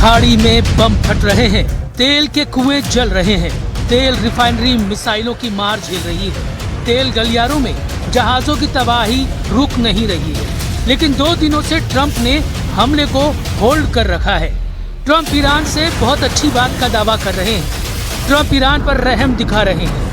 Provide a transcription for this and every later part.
खाड़ी में बम फट रहे हैं, तेल के कुएं जल रहे हैं, तेल रिफाइनरी मिसाइलों की मार झेल रही है, तेल गलियारों में जहाजों की तबाही रुक नहीं रही है। लेकिन 2 दिनों से ट्रंप ने हमले को होल्ड कर रखा है। ट्रंप ईरान से बहुत अच्छी बात का दावा कर रहे हैं। ट्रंप ईरान पर रहम दिखा रहे हैं।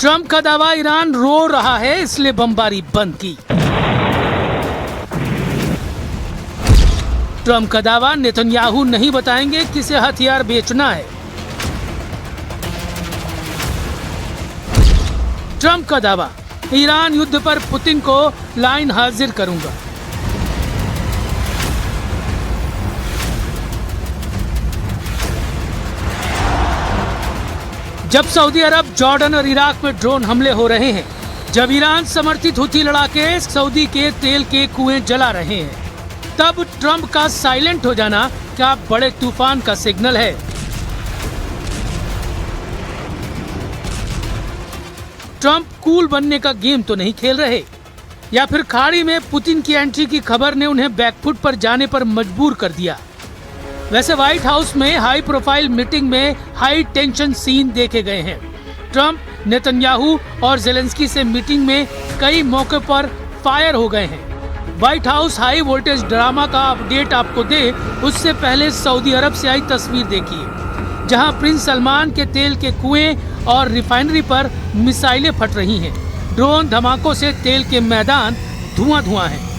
ट्रंप का दावा, ईरान रो रहा है इसलिए बमबारी बंद की। ट्रंप का दावा, नेतन्याहू नहीं बताएंगे किसे हथियार बेचना है। ट्रंप का दावा, ईरान युद्ध पर पुतिन को लाइन हाजिर करूंगा। जब सऊदी अरब, जॉर्डन और इराक में ड्रोन हमले हो रहे हैं, जब ईरान समर्थित हुती लड़ाके सऊदी के तेल के कुएं जला रहे हैं, तब ट्रंप का साइलेंट हो जाना क्या बड़े तूफान का सिग्नल है? ट्रंप कूल बनने का गेम तो नहीं खेल रहे, या फिर खाड़ी में पुतिन की एंट्री की खबर ने उन्हें बैकफुट पर जाने पर मजबूर कर दिया? वैसे व्हाइट हाउस में हाई प्रोफाइल मीटिंग में हाई टेंशन सीन देखे गए हैं। ट्रंप, नेतन्याहू और जेलेंस्की से मीटिंग में कई मौके पर फायर हो गए हैं। White house high voltage drama का अपडेट आपको दे उससे पहले सऊदी अरब से आई तस्वीर देखिए, जहां प्रिंस सलमान के तेल के कुएं और रिफाइनरी पर मिसाइलें फट रही हैं। ड्रोन धमाकों से तेल के मैदान धुआं हैं।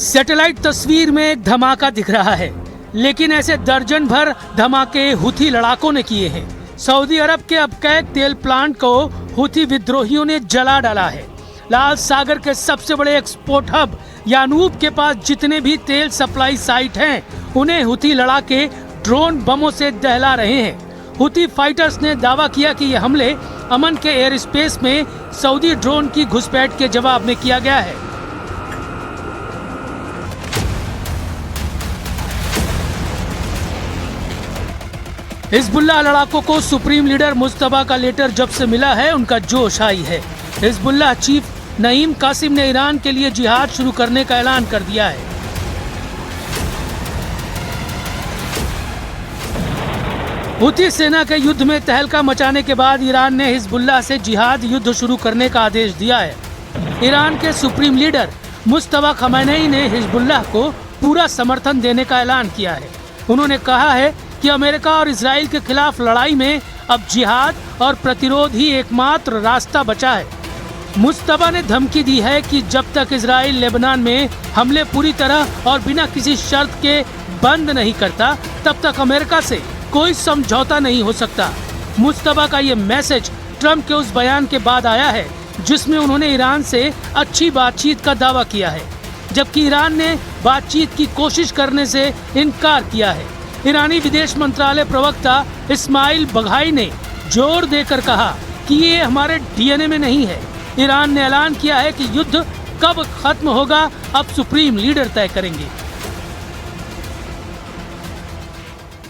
सैटेलाइट तस्वीर में एक धमाका दिख रहा है, लेकिन ऐसे दर्जन भर धमाके हुथी लड़ाकों ने किए हैं। सऊदी अरब के अबकैक तेल प्लांट को हुथी विद्रोहियों ने जला डाला है। लाल सागर के सबसे बड़े एक्सपोर्ट हब यानूब के पास जितने भी तेल सप्लाई साइट हैं, उन्हें हुथी लड़ाके ड्रोन बमों से दहला रहे हैं। हुथी फाइटर्स ने दावा किया कि ये हमले अमन के एयर स्पेस में सऊदी ड्रोन की घुसपैठ के जवाब में किया गया है। हिजबुल्लाह लड़ाकों को सुप्रीम लीडर मुस्तफा का लेटर जब से मिला है, उनका जोश आई है। हिजबुल्लाह चीफ नईम कासिम ने ईरान के लिए जिहाद शुरू करने का ऐलान कर दिया है। हुती सेना के युद्ध में तहलका मचाने के बाद ईरान ने हिजबुल्लाह से जिहाद युद्ध शुरू करने का आदेश दिया है। ईरान के सुप्रीम लीडर मुस्तफा खमैनी ने हिजबुल्लाह को पूरा समर्थन देने का ऐलान किया है। उन्होंने कहा है कि अमेरिका और इजराइल के खिलाफ लड़ाई में अब जिहाद और प्रतिरोध ही एकमात्र रास्ता बचा है। मुस्तफा ने धमकी दी है कि जब तक इजराइल लेबनान में हमले पूरी तरह और बिना किसी शर्त के बंद नहीं करता, तब तक अमेरिका से कोई समझौता नहीं हो सकता। मुस्तफा का ये मैसेज ट्रंप के उस बयान के बाद आया है जिसमें उन्होंने ईरान से अच्छी बातचीत का दावा किया है, जबकि ईरान ने बातचीत की कोशिश करने से इनकार किया है। ईरानी विदेश मंत्रालय प्रवक्ता इस्माइल बघाई ने जोर देकर कहा कि ये हमारे डीएनए में नहीं है। ईरान ने ऐलान किया है कि युद्ध कब खत्म होगा अब सुप्रीम लीडर तय करेंगे।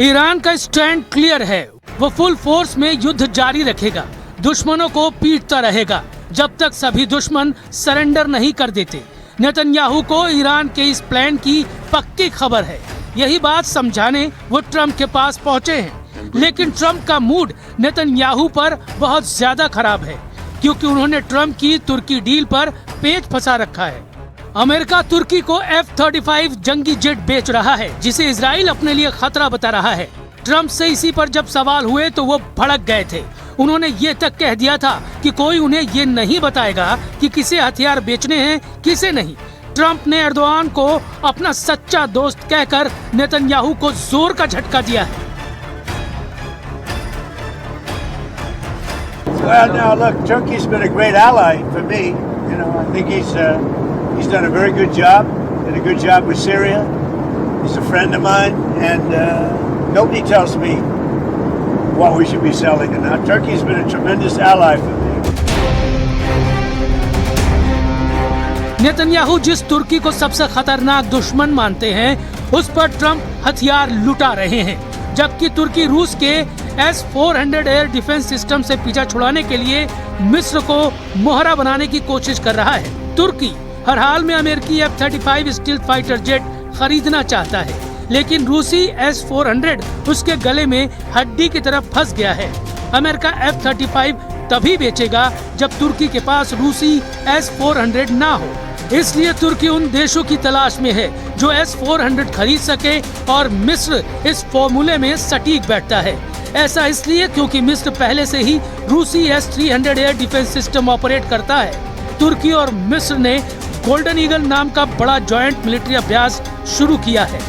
ईरान का स्टैंड क्लियर है, वो फुल फोर्स में युद्ध जारी रखेगा, दुश्मनों को पीटता रहेगा जब तक सभी दुश्मन सरेंडर नहीं कर देते। नेतन्याहू को ईरान के इस प्लान की पक्की खबर है। यही बात समझाने वो ट्रंप के पास पहुंचे हैं। लेकिन ट्रंप का मूड नेतन्याहू पर बहुत ज्यादा खराब है, क्योंकि उन्होंने ट्रंप की तुर्की डील पर पेच फंसा रखा है। अमेरिका तुर्की को F-35 जंगी जेट बेच रहा है, जिसे इजराइल अपने लिए खतरा बता रहा है। ट्रंप से इसी पर जब सवाल हुए तो वो भड़क गए थे। उन्होंने ये तक कह दिया था कि कोई उन्हें ये नहीं बताएगा कि किसे हथियार बेचने हैं, किसे नहीं। ट्रंप ने एर्दोआन को अपना सच्चा दोस्त कहकर नेतन्याहू को जोर का झटका दिया है। Well, now look, Turkey's been a great ally for me. You know, I think he's done a very good job. Did a good job with Syria. He's a friend of mine, and nobody tells me what we should be selling. And now Turkey's been a tremendous ally for me. Netanyahu जिस तुर्की को सबसे खतरनाक दुश्मन मानते हैं, उस पर Trump हथियार लुटा रहे हैं, जबकि तुर्की रूस के S-400 एयर डिफेंस सिस्टम से पीछा छुड़ाने के लिए मिस्र को मोहरा बनाने की कोशिश कर रहा है। तुर्की हर हाल में अमेरिकी F-35 स्टील्थ फाइटर जेट खरीदना चाहता है, लेकिन रूसी S-400 उसके गले में हड्डी की तरफ फंस गया है। अमेरिका F-35 तभी बेचेगा जब तुर्की के पास रूसी S-400 ना हो। इसलिए तुर्की उन देशों की तलाश में है जो S-400 खरीद सके, और मिस्र इस फॉर्मूले में सटीक बैठता है। ऐसा इसलिए क्योंकि मिस्र पहले से ही रूसी S-300 air defence system operate करता है। तुर्की और मिस्र ने गोल्डन ईगल नाम का बड़ा जॉइंट मिलिट्री अभ्यास शुरू किया है।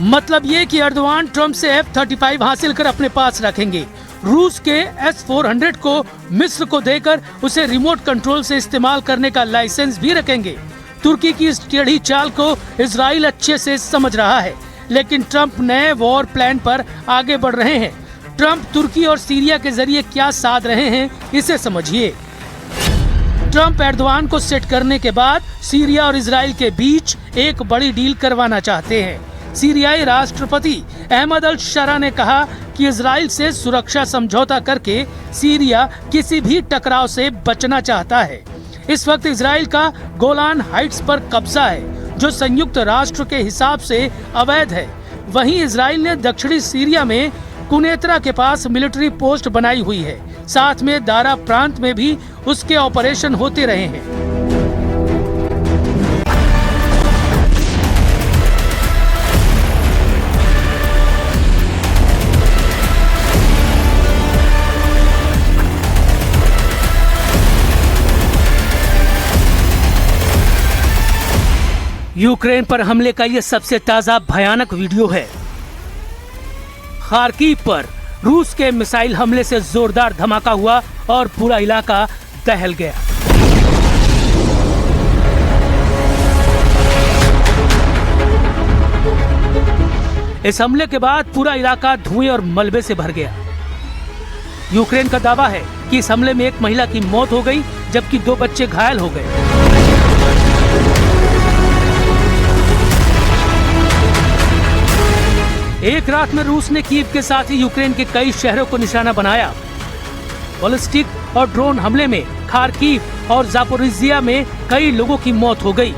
मतलब ये कि एर्दोआन ट्रंप से F-35 हासिल कर अपने पास रखेंगे, रूस के S-400 को मिस्र को देकर उसे रिमोट कंट्रोल से इस्तेमाल करने का लाइसेंस भी रखेंगे। तुर्की की इस टेढ़ी चाल को इजराइल अच्छे से समझ रहा है, लेकिन ट्रंप नए वॉर प्लान पर आगे बढ़ रहे हैं। ट्रंप तुर्की और सीरिया के जरिए क्या साध रहे हैं, इसे समझिए। ट्रंप एर्दोआन को सेट करने के बाद सीरिया और इजराइल के बीच एक बड़ी डील करवाना चाहते हैं। सीरियाई राष्ट्रपति अहमद अल शरा ने कहा कि इजराइल से सुरक्षा समझौता करके सीरिया किसी भी टकराव से बचना चाहता है। इस वक्त इजराइल का गोलान हाइट्स पर कब्जा है, जो संयुक्त राष्ट्र के हिसाब से अवैध है। वहीं इजराइल ने दक्षिणी सीरिया में कुनेत्रा के पास मिलिट्री पोस्ट बनाई हुई है। साथ में दारा प्रांत में भी उसके ऑपरेशन होते रहे हैं। यूक्रेन पर हमले का ये सबसे ताजा भयानक वीडियो है। खार्किव पर रूस के मिसाइल हमले से जोरदार धमाका हुआ और पूरा इलाका दहल गया। इस हमले के बाद पूरा इलाका धुएं और मलबे से भर गया। यूक्रेन का दावा है कि इस हमले में एक महिला की मौत हो गई, जबकि 2 बच्चे घायल हो गए। एक रात में रूस ने कीव के साथ ही यूक्रेन के कई शहरों को निशाना बनाया। बैलिस्टिक और ड्रोन हमले में खार्किव और जापोरिजिया में कई लोगों की मौत हो गई,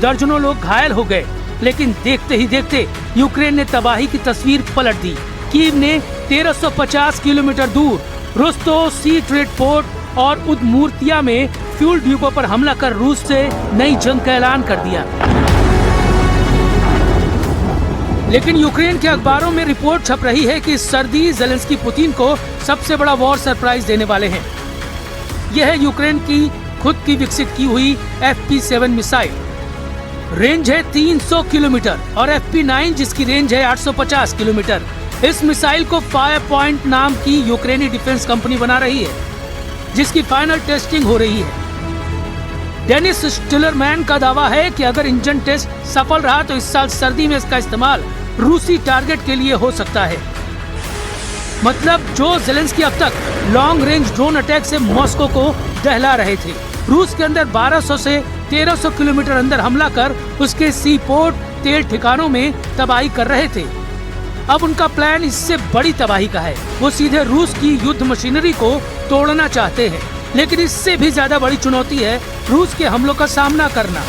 दर्जनों लोग घायल हो गए। लेकिन देखते ही देखते यूक्रेन ने तबाही की तस्वीर पलट दी। कीव ने 1350 किलोमीटर दूर रोस्टोव सी ट्रेड पोर्ट और उदमूर्तिया में फ्यूल डिपो पर हमला कर रूस से नई जंग का ऐलान कर दिया। लेकिन यूक्रेन के अखबारों में रिपोर्ट छप रही है कि सर्दी जेलेंस्की पुतिन को सबसे बड़ा वॉर सरप्राइज देने वाले हैं। यह है यूक्रेन की खुद की विकसित की हुई FP-7 मिसाइल। रेंज है 300 किलोमीटर और FP-9 जिसकी रेंज है 850 किलोमीटर। इस मिसाइल को फायर पॉइंट नाम की यूक्रेनी डिफेंस कंपनी बना रही है, जिसकी फाइनल टेस्टिंग हो रही है। डेनिस स्टिलरमैन का दावा है कि अगर इंजन टेस्ट सफल रहा तो इस साल सर्दी में इसका इस्तेमाल रूसी टारगेट के लिए हो सकता है। मतलब जो जेलेंस्की अब तक लॉन्ग रेंज ड्रोन अटैक से मॉस्को को दहला रहे थे, रूस के अंदर 1200 से 1300 किलोमीटर अंदर हमला कर उसके सी पोर्ट, तेल ठिकानों में तबाही कर रहे थे। अब उनका प्लान इससे बड़ी तबाही का है। वो सीधे रूस की युद्ध मशीनरी को तोड़ना चाहते हैं, लेकिन इससे भी ज्यादा बड़ी चुनौती है रूस के हमलों का सामना करना।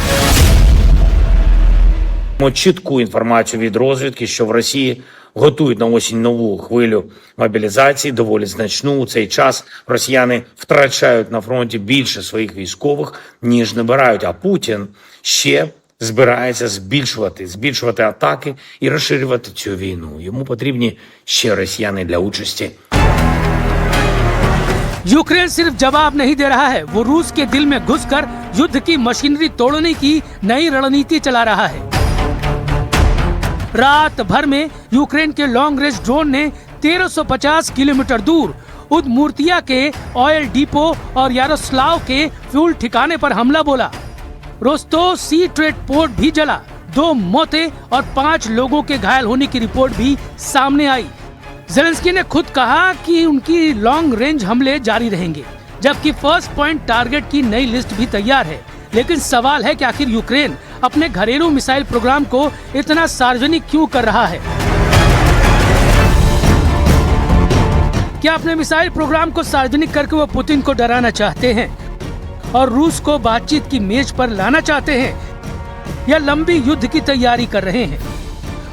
Чітку інформацію від розвідки, що в Росії готують на осінь нову хвилю мобілізації, доволі значну. У цей час росіяни втрачають на фронті більше своїх військових, ніж набирають. А Путін ще збирається збільшувати атаки і розширювати цю війну. Йому потрібні ще росіяни для участі. यूक्रेन सिर्फ जवाब नहीं दे रहा है, वो रूस के दिल में घुसकर युद्ध की मशीनरी तोड़ने की नई रणनीति चला रहा है। रात भर में यूक्रेन के लॉन्ग रेंज ड्रोन ने 1350 किलोमीटर दूर उदमूर्तिया के ऑयल डिपो और यारोस्लाव के फ्यूल ठिकाने पर हमला बोला। रोस्तोव सी ट्रेड पोर्ट भी जला। 2 मौतें और 5 लोगों के घायल होने की रिपोर्ट भी सामने आई। ज़ेलेंस्की ने खुद कहा कि उनकी लॉन्ग रेंज हमले जारी रहेंगे, जबकि फर्स्ट पॉइंट टारगेट की नई लिस्ट भी तैयार है। लेकिन सवाल है कि आखिर यूक्रेन अपने घरेलू मिसाइल प्रोग्राम को इतना सार्वजनिक क्यों कर रहा है? क्या अपने मिसाइल प्रोग्राम को सार्वजनिक करके वो पुतिन को डराना चाहते हैं और रूस को बातचीत की मेज पर लाना चाहते हैं, या लंबी युद्ध की तैयारी कर रहे हैं?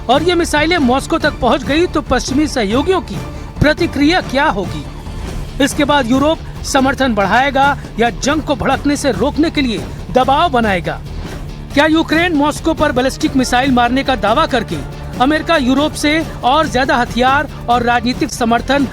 और ये मिसाइलें मॉस्को तक पहुंच गई तो पश्चिमी सहयोगियों की प्रतिक्रिया क्या होगी? इसके बाद यूरोप समर्थन बढ़ाएगा या जंग को भड़कने से रोकने के लिए दबाव बनाएगा? क्या यूक्रेन मॉस्को पर बैलिस्टिक मिसाइल मारने का दावा करके अमेरिका यूरोप से और ज्यादा हथियार और राजनीतिक समर्थन